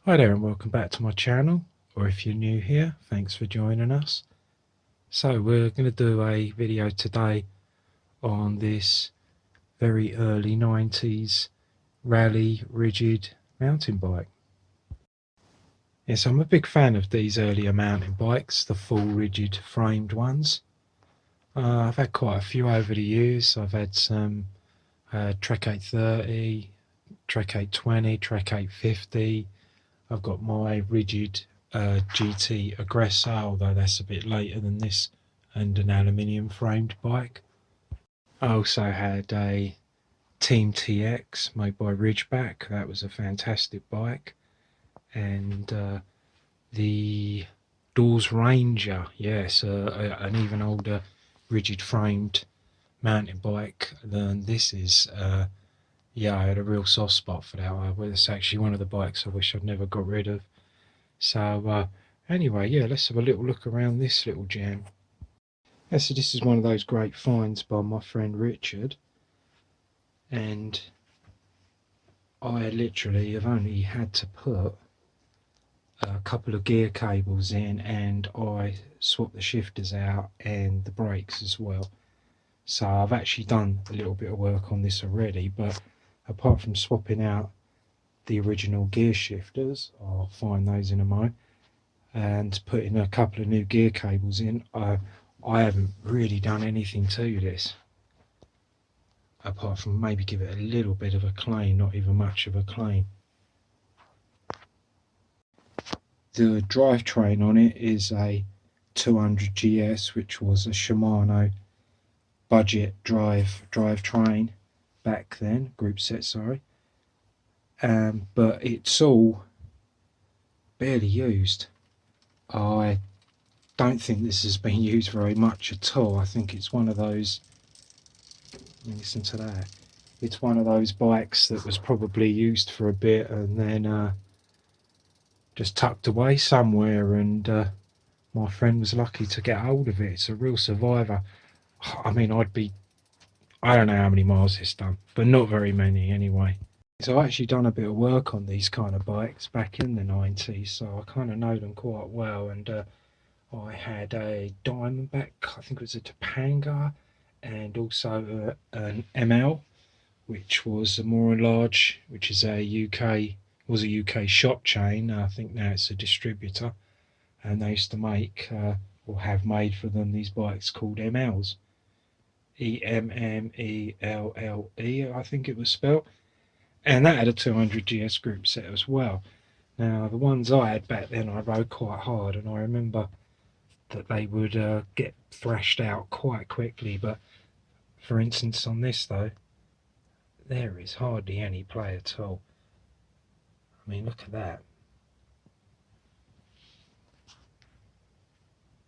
Hi there and welcome back to my channel, or if you're new here, thanks for joining us. So we're going to do a video today on this very early 90s Raleigh rigid mountain bike. Yes, I'm a big fan of these earlier mountain bikes, the full rigid framed ones. I've had quite a few over the years. I've had some Trek 830, Trek 820, Trek 850. I've got my rigid GT Aggressor, although that's a bit later than this, and an aluminium framed bike. I also had a Team TX made by Ridgeback. That was a fantastic bike. And the Doors Ranger, yes, an even older rigid framed mountain bike than this is. Yeah, I had a real soft spot for that. It's actually one of the bikes I wish I'd never got rid of. So anyway, yeah, let's have a little look around this little gem. Yeah, so this is one of those great finds by my friend Richard, and I literally have only had to put a couple of gear cables in, and I swapped the shifters out and the brakes as well. So I've actually done a little bit of work on this already, but apart from swapping out the original gear shifters, I'll find those in a moment, and putting a couple of new gear cables in, I haven't really done anything to this apart from maybe give it a little bit of a clean, not even much of a clean. The drivetrain on it is a 200 GS, which was a Shimano budget drivetrain back then, group set, sorry. But it's all barely used. I don't think this has been used very much at all. I think it's one of those, listen to that, it's one of those bikes that was probably used for a bit and then just tucked away somewhere, and my friend was lucky to get hold of it. It's a real survivor. I mean, I don't know how many miles it's done, but not very many anyway. So I actually done a bit of work on these kind of bikes back in the 90s, so I kind of know them quite well. And I had a Diamondback, I think it was a Topanga, and also an ML, which was a more enlarged, which is a UK shop chain. I think now it's a distributor, and they used to make or have made for them these bikes called MLs, EMMELLE, I think it was spelt, and that had a 200 GS group set as well. Now the ones I had back then I rode quite hard, and I remember that they would get thrashed out quite quickly. But for instance on this though, there is hardly any play at all. I mean, look at that.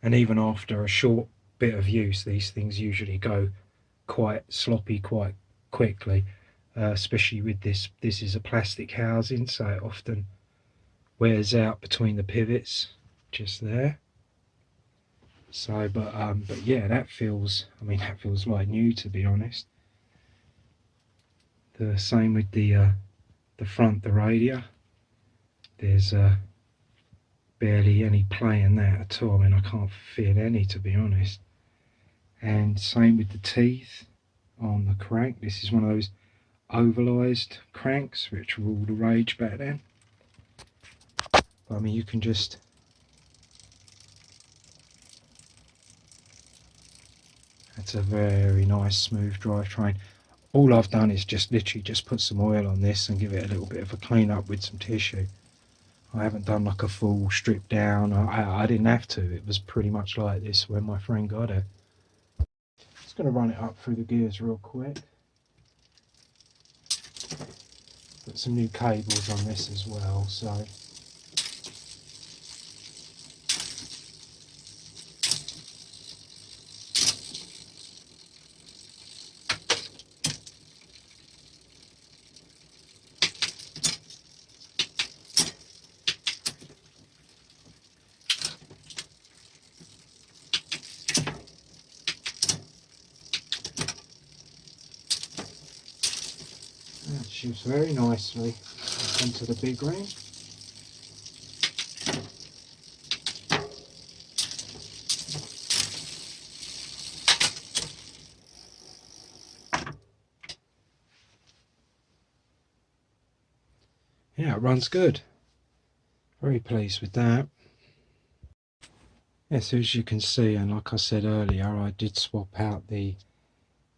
And even after a short bit of use, these things usually go quite sloppy quite quickly, especially with this. This is a plastic housing, so it often wears out between the pivots just there. So but yeah, that feels, I mean, that feels like new, to be honest. The same with the front, the radiator. There's barely any play in that at all. I mean, I can't feel any, to be honest. And same with the teeth on the crank. This is one of those ovalized cranks which were all the rage back then. But I mean, you can just, that's a very nice smooth drivetrain. All I've done is just literally just put some oil on this and give it a little bit of a clean up with some tissue. I haven't done like a full strip down. I didn't have to. It was pretty much like this when my friend got it. Just going to run it up through the gears real quick. Got some new cables on this as well, so that shifts very nicely onto the big ring. that runs good. Very pleased with that. Yes, as you can see, and like I said earlier, I did swap out the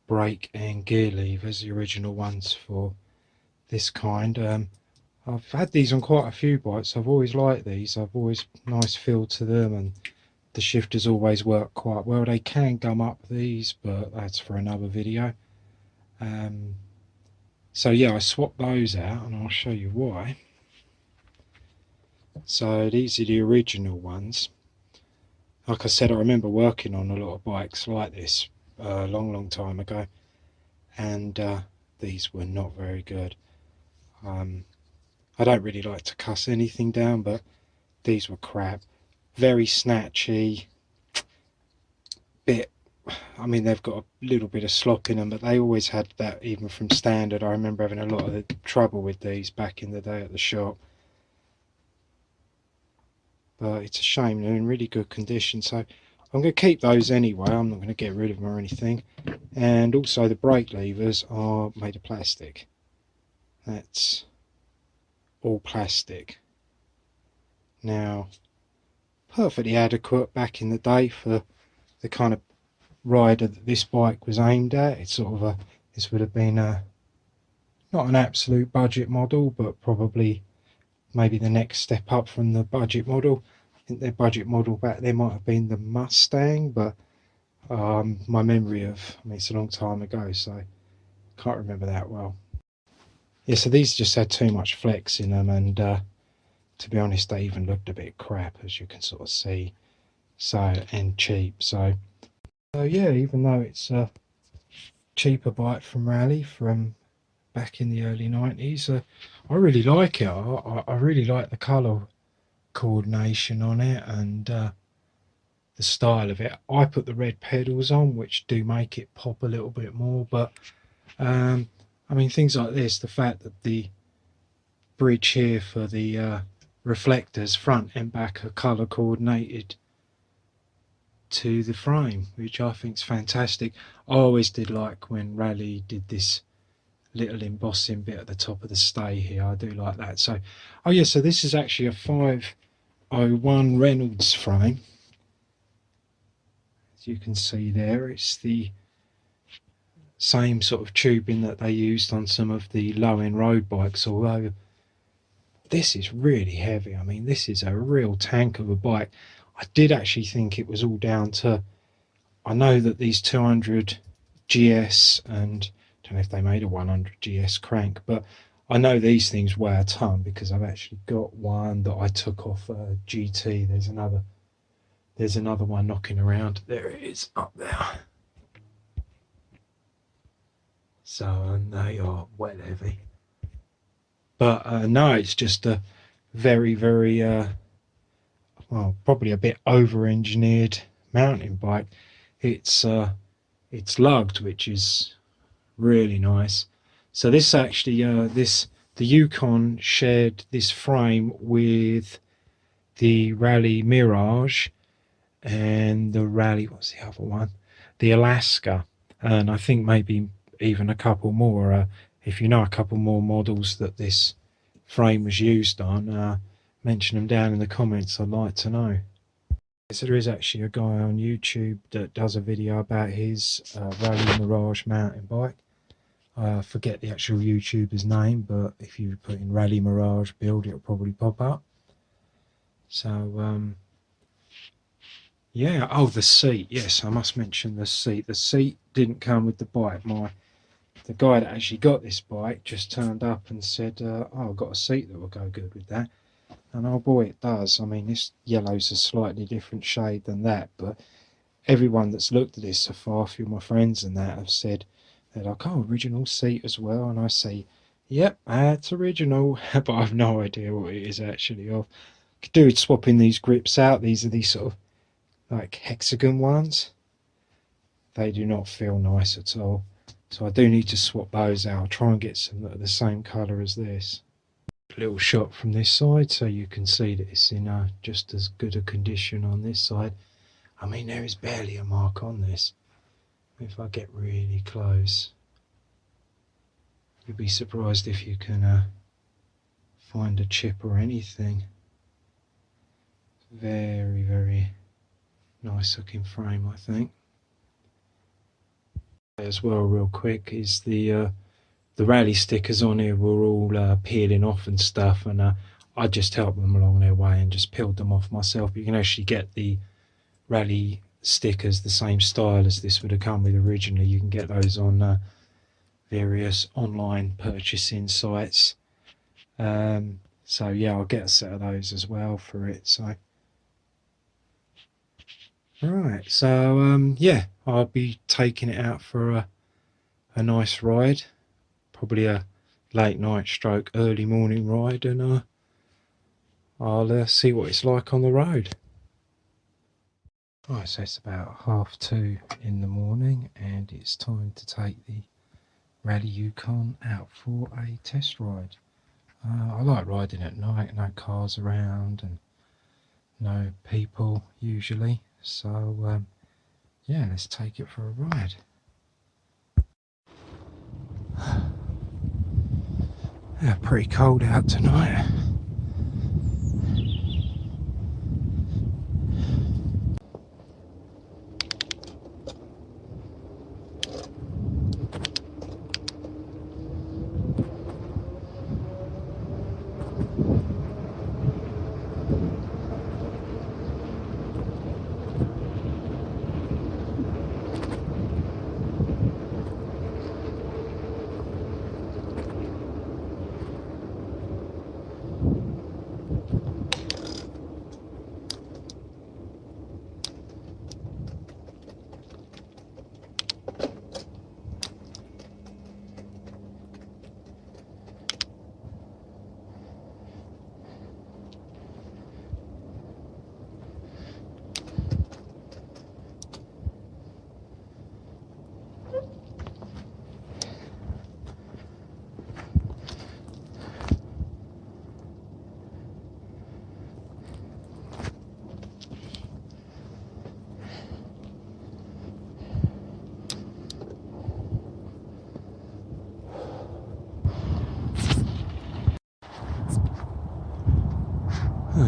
brake and gear levers, the original ones, for this kind. I've had these on quite a few bikes. I've always liked these. I've always nice feel to them, and the shifters always work quite well. They can gum up these, but that's for another video. So yeah, I swapped those out, and I'll show you why. So these are the original ones. Like I said, I remember working on a lot of bikes like this a long time ago, and these were not very good. I don't really like to cuss anything down, but these were crap. Very snatchy. I mean, they've got a little bit of slop in them, but they always had that even from standard. I remember having a lot of trouble with these back in the day at the shop. But it's a shame, they're in really good condition, so I'm going to keep those anyway. I'm not going to get rid of them or anything. And also the brake levers are made of plastic. That's all plastic. Now, perfectly adequate back in the day for the kind of rider that this bike was aimed at. It's sort of this would have been not an absolute budget model, but probably maybe the next step up from the budget model. I think their budget model back then might have been the Mustang, but my memory of, I mean, it's a long time ago, so I can't remember that well. Yeah, so these just had too much flex in them, and to be honest, they even looked a bit crap, as you can sort of see. So, and cheap. So yeah, even though it's a cheaper bike from Raleigh from back in the early 90s, I really like it. I really like the colour coordination on it, and the style of it. I put the red pedals on, which do make it pop a little bit more, but I mean, things like this, the fact that the bridge here for the reflectors front and back are colour coordinated to the frame, which I think is fantastic. I always did like when Raleigh did this little embossing bit at the top of the stay here. I do like that. So, oh yeah, so this is actually a 501 Reynolds frame. As you can see there, it's the same sort of tubing that they used on some of the low-end road bikes, although this is really heavy. I mean, this is a real tank of a bike. I did actually think it was all down to, I know that these 200 GS, and I don't know if they made a 100 GS crank, but I know these things weigh a ton because I've actually got one that I took off a GT. There's another one knocking around. There it is, up there. So, and they are well heavy. But no, it's just a very, well, probably a bit over-engineered mountain bike. It's lugged, which is really nice. So this actually, the Yukon shared this frame with the Raleigh Mirage and the Raleigh, what's the other one? The Alaska, and I think maybe even a couple more. If you know a couple more models that this frame was used on, mention them down in the comments. I'd like to know. So there is actually a guy on YouTube that does a video about his Raleigh Mirage mountain bike. I forget the actual YouTuber's name, but if you put in Raleigh Mirage build, it'll probably pop up. So yeah, oh, the seat. Yes, I must mention the seat. The seat didn't come with the bike. The guy that actually got this bike just turned up and said, oh, I've got a seat that will go good with that. And oh boy, it does. I mean, this yellow's a slightly different shade than that, but everyone that's looked at this so far, a few of my friends and that, have said, they're like, oh, original seat as well. And I say, yep, that's original, but I've no idea what it is actually of. Could do with swapping these grips out. These are these sort of like hexagon ones. They do not feel nice at all. So I do need to swap those out. I'll try and get some that are the same colour as this. Little shot from this side so you can see that it's in just as good a condition on this side. I mean, there is barely a mark on this. If I get really close, you'd be surprised if you can find a chip or anything. Very, very nice looking frame, I think. As well, real quick, is the Raleigh stickers on here were all peeling off and stuff, and I just helped them along their way and just peeled them off myself. But you can actually get the Raleigh stickers the same style as this would have come with originally. You can get those on various online purchasing sites. So yeah, I'll get a set of those as well for it. So right, so yeah, I'll be taking it out for a nice ride, probably a late night stroke early morning ride, and I'll see what it's like on the road. Right, so it's about 2:30 in the morning and it's time to take the Raleigh Yukon out for a test ride. I like riding at night, no cars around and no people usually, so yeah, let's take it for a ride. Yeah, pretty cold out tonight.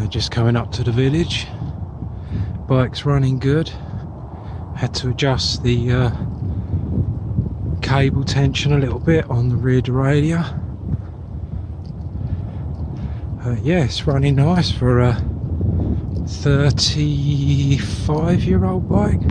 Just coming up to the village. Bike's running good. Had to adjust the cable tension a little bit on the rear derailleur. Yeah, it's running nice for a 35-year-old bike.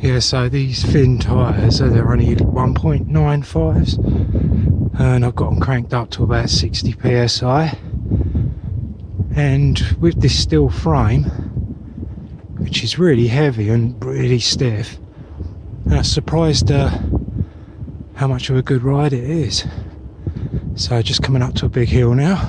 Yeah, so these thin tyres, they're only 1.95s and I've got them cranked up to about 60 psi, and with this steel frame, which is really heavy and really stiff, I was surprised how much of a good ride it is. So just coming up to a big hill now.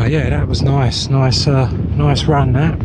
yeah, that was nice. Nice run that.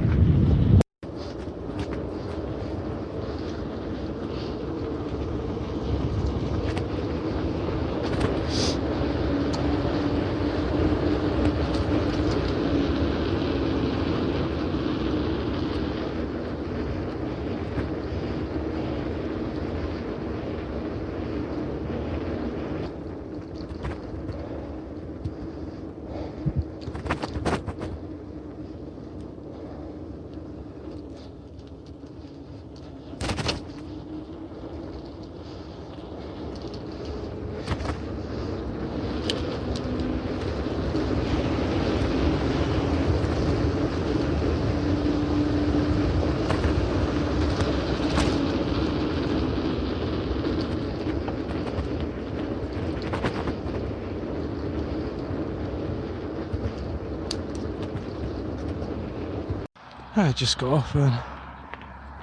I just got off and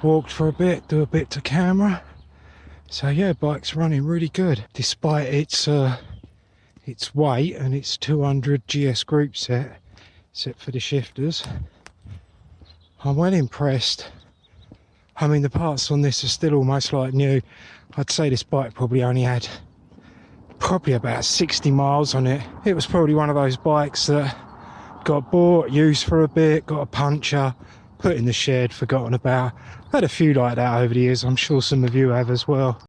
walked for a bit, do a bit to camera. So yeah, bike's running really good despite its weight and its 200 GS group set, except for the shifters. I'm well impressed. I mean, the parts on this are still almost like new. I'd say this bike probably only had about 60 miles on it. It was probably one of those bikes that got bought, used for a bit, got a puncture, put in the shed, forgotten about. Had a few like that over the years. I'm sure some of you have as well.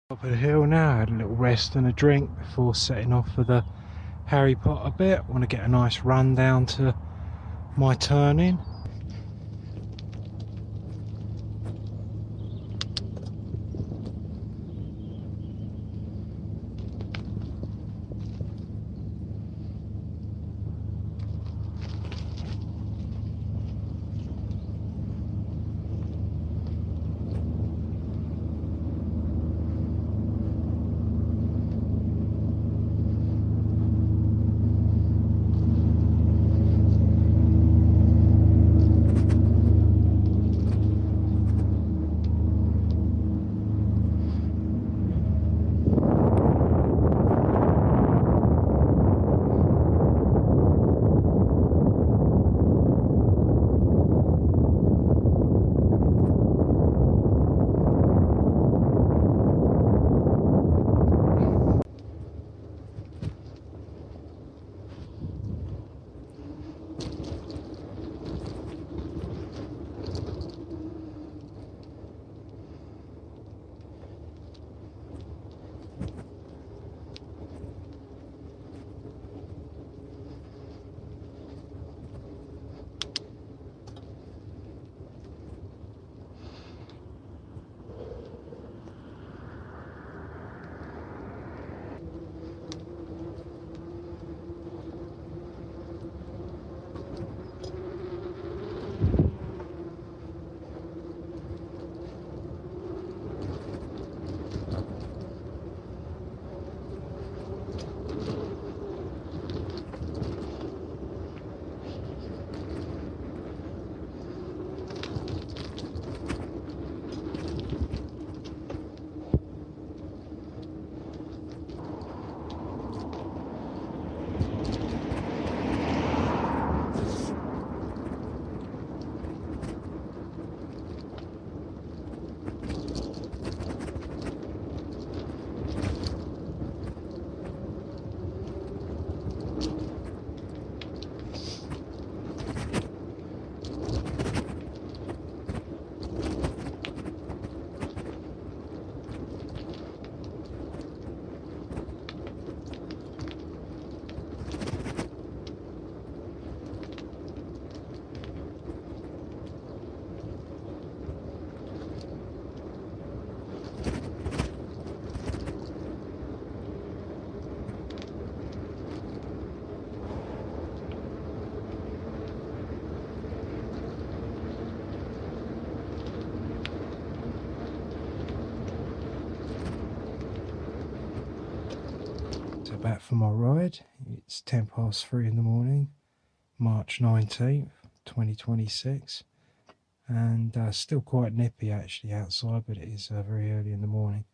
Top of the hill now, had a little rest and a drink before setting off for the Harry Potter bit. Want to get a nice run down to my turning. back for my ride. It's 3:10 in the morning, March 19th, 2026, and still quite nippy actually outside, but it is very early in the morning.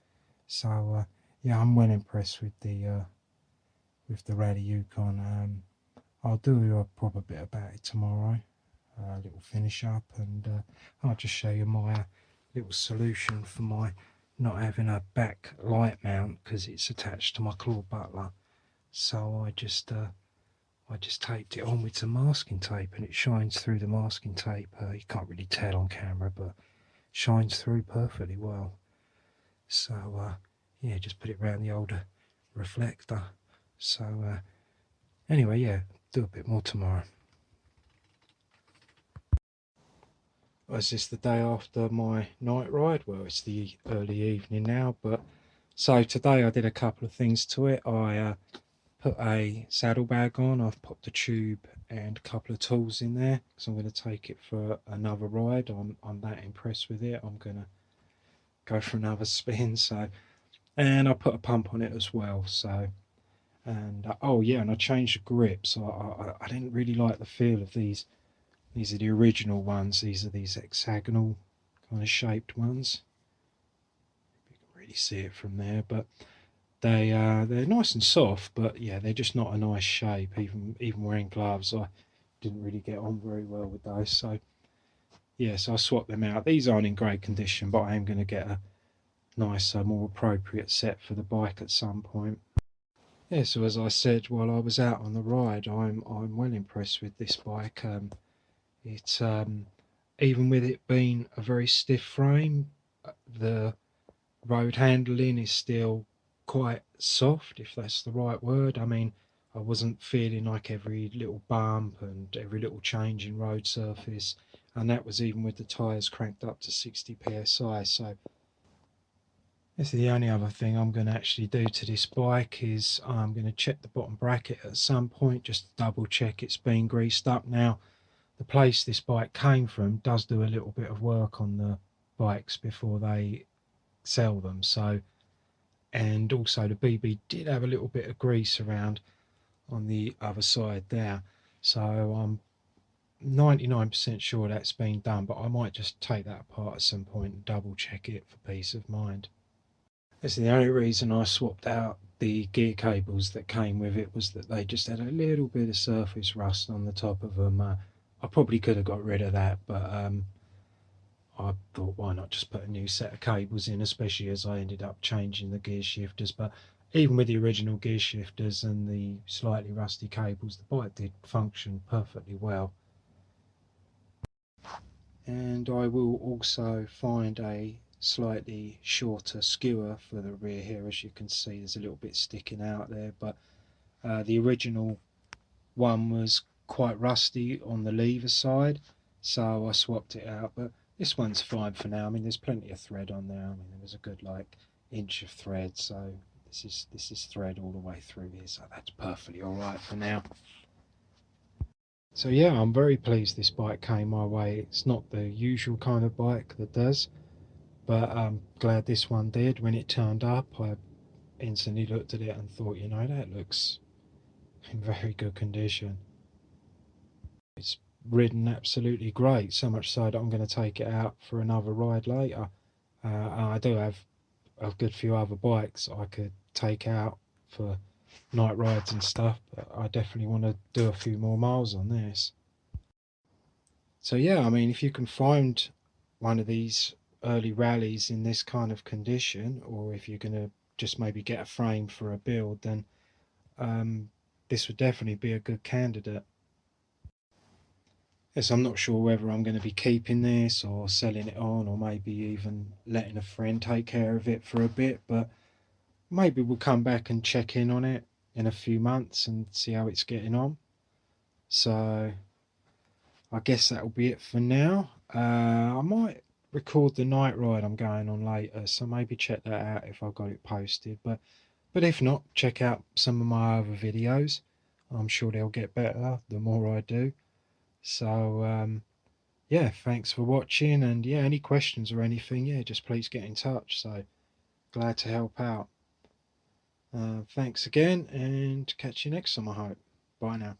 So yeah, I'm well impressed with the Raleigh Yukon. I'll do a proper bit about it tomorrow, a little finish up, and I'll just show you my little solution for my not having a back light mount because it's attached to my claw butler. So I just taped it on with some masking tape, and it shines through the masking tape. You can't really tell on camera, but shines through perfectly well. So yeah, just put it around the old reflector. So anyway, yeah, do a bit more tomorrow. Is this the day after my night ride? Well, it's the early evening now, but so today I did a couple of things to it. I put a saddlebag on. I've popped a tube and a couple of tools in there because I'm going to take it for another ride. I'm that impressed with it. I'm going to go for another spin. So, and I put a pump on it as well. So, and oh yeah, and I changed the grip. So I didn't really like the feel of these. These are the original ones. These are these hexagonal kind of shaped ones. You can really see it from there, but they're nice and soft. But yeah, they're just not a nice shape. Even wearing gloves, I didn't really get on very well with those. So yeah, so I swapped them out. These aren't in great condition, but I am going to get a nicer, more appropriate set for the bike at some point. Yeah, so as I said while I was out on the ride, I'm well impressed with this bike. It's even with it being a very stiff frame, the road handling is still quite soft, if that's the right word. I mean, I wasn't feeling like every little bump and every little change in road surface, and that was even with the tyres cranked up to 60 psi. So this is the only other thing I'm going to actually do to this bike is I'm going to check the bottom bracket at some point just to double check it's been greased up. Now, the place this bike came from does do a little bit of work on the bikes before they sell them. So, and also the BB did have a little bit of grease around on the other side there. So I'm 99% sure that's been done, but I might just take that apart at some point and double check it for peace of mind. That's the only reason I swapped out the gear cables that came with it, was that they just had a little bit of surface rust on the top of them. I probably could have got rid of that, but I thought, why not just put a new set of cables in, especially as I ended up changing the gear shifters. But even with the original gear shifters and the slightly rusty cables, the bike did function perfectly well. And I will also find a slightly shorter skewer for the rear here. As you can see, there's a little bit sticking out there, but the original one was quite rusty on the lever side, so I swapped it out. But this one's fine for now. I mean, there's plenty of thread on there. I mean, there was a good like inch of thread, so this is thread all the way through here, so that's perfectly all right for now. So yeah, I'm very pleased this bike came my way. It's not the usual kind of bike that does, but I'm glad this one did. When it turned up, I instantly looked at it and thought, you know, that looks in very good condition. It's ridden absolutely great, so much so that I'm going to take it out for another ride later. I do have a good few other bikes I could take out for night rides and stuff, but I definitely want to do a few more miles on this. So yeah, I mean, if you can find one of these early rallies in this kind of condition, or if you're going to just maybe get a frame for a build, then this would definitely be a good candidate. Yes, I'm not sure whether I'm going to be keeping this or selling it on, or maybe even letting a friend take care of it for a bit, but maybe we'll come back and check in on it in a few months and see how it's getting on. So I guess that'll be it for now. I might record the night ride I'm going on later, so maybe check that out if I've got it posted. But if not, check out some of my other videos. I'm sure they'll get better the more I do. So yeah, thanks for watching, and yeah, any questions or anything, yeah, just please get in touch. So glad to help out. Thanks again, and catch you next time, I hope. Bye now.